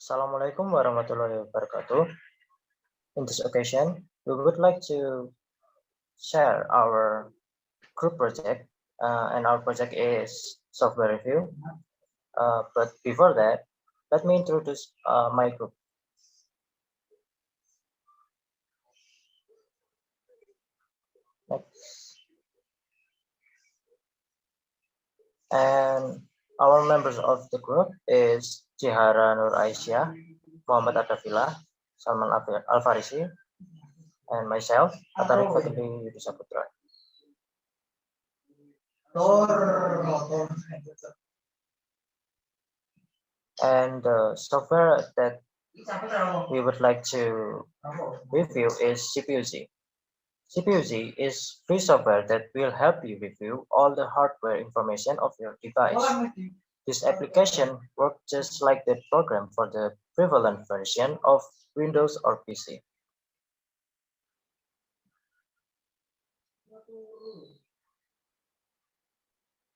Assalamualaikum warahmatullahi wabarakatuh. In this occasion, we would like to share our group project, and our project is software review. But before that, let me introduce my group. Next. And our members of the group is Jihara Nor Aisyah, Muhammad Fillah, Salman Alfarisi, and myself, Attariq Yudi Saputra. And the software that we would like to review is CPUZ. CPUZ is free software that will help you review all the hardware information of your device. This application works just like the program for the prevalent version of Windows or PC.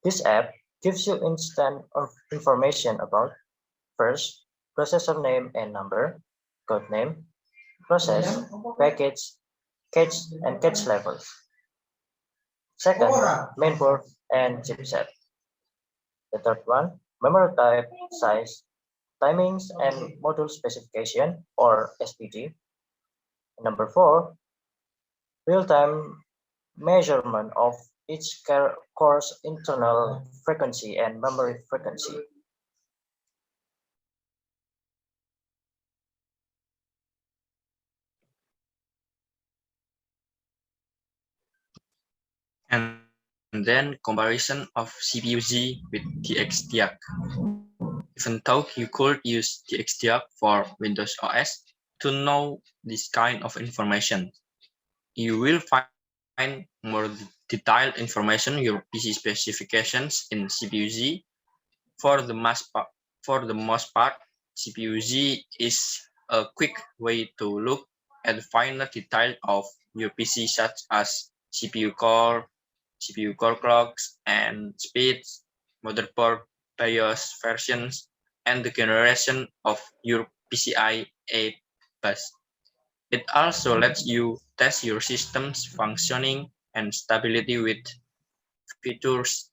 This app gives you instant information about, first, processor name and number, code name, process, package, cache and cache levels. Second, mainboard and chipset. The third one, memory type, size, timings and module specification or SPD. Number four, real-time measurement of each core's internal frequency and memory frequency. And then comparison of CPUZ with Attariq. Even though you could use Attariq for Windows OS to know this kind of information, you will find more detailed information your PC specifications in CPUZ. For the most part, CPUZ is a quick way to look at the finer detail of your PC, such as CPU core clocks and speeds, motherboard BIOS versions, and the generation of your PCIe bus. It also lets you test your system's functioning and stability with features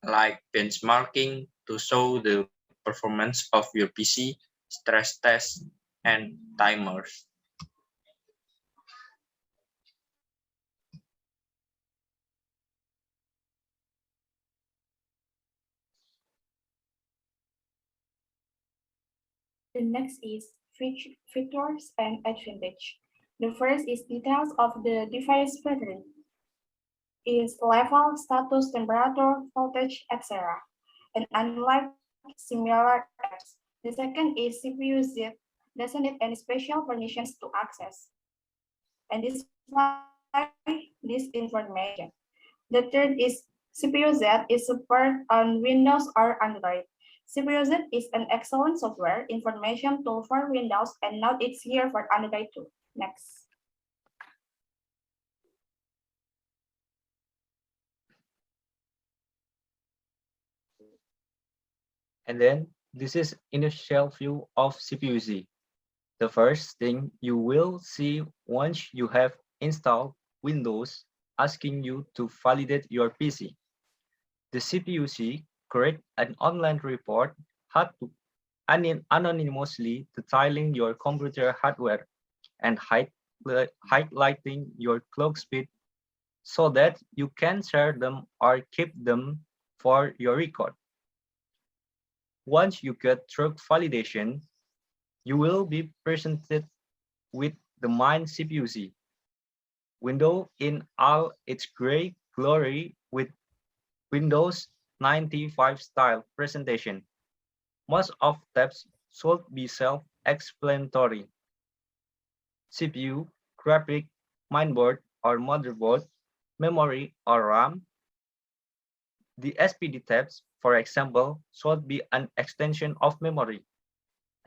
like benchmarking to show the performance of your PC, stress tests, and timers. The next is features and advantage. The first is details of the device battery, its level, status, temperature, voltage, etc. And unlike similar apps, the second is CPU Z doesn't need any special permissions to access and display this information. The third is CPU Z is supported on Windows or Android. CPU Z is an excellent software information tool for Windows, and now it's here for Android too. Next. And then this is initial view of CPUZ. The first thing you will see once you have installed Windows asking you to validate your PC. The CPUZ creates an online report anonymously detailing your computer hardware and highlighting your clock speed so that you can share them or keep them for your record. Once you get through validation, you will be presented with the main CPUZ window in all its great glory with Windows 95 style presentation. Most of tabs should be self-explanatory. CPU, graphic, mainboard or motherboard, memory or RAM. The SPD tabs, for example, should be an extension of memory.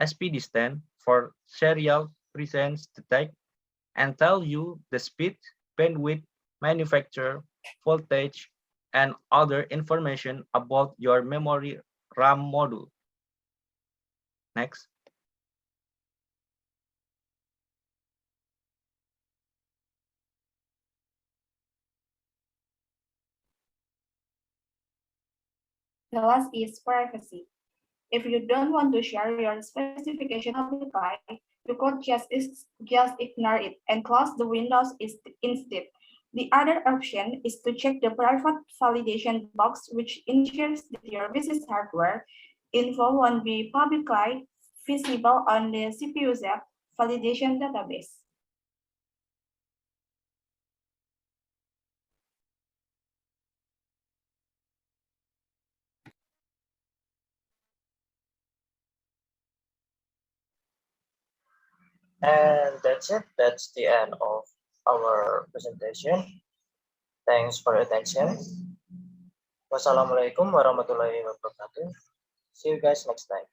SPD stand for serial presence detect and tell you the speed, bandwidth, manufacturer, voltage, and other information about your memory RAM module. Next. The last is privacy. If you don't want to share your specification publicly, you could just ignore it and close the windows instead. The other option is to check the private validation box, which ensures that your business hardware info won't be publicly visible on the CPUZ validation database. And that's it. That's the end of our presentation. Thanks for your attention. Wassalamualaikum warahmatullahi wabarakatuh. See you guys next time.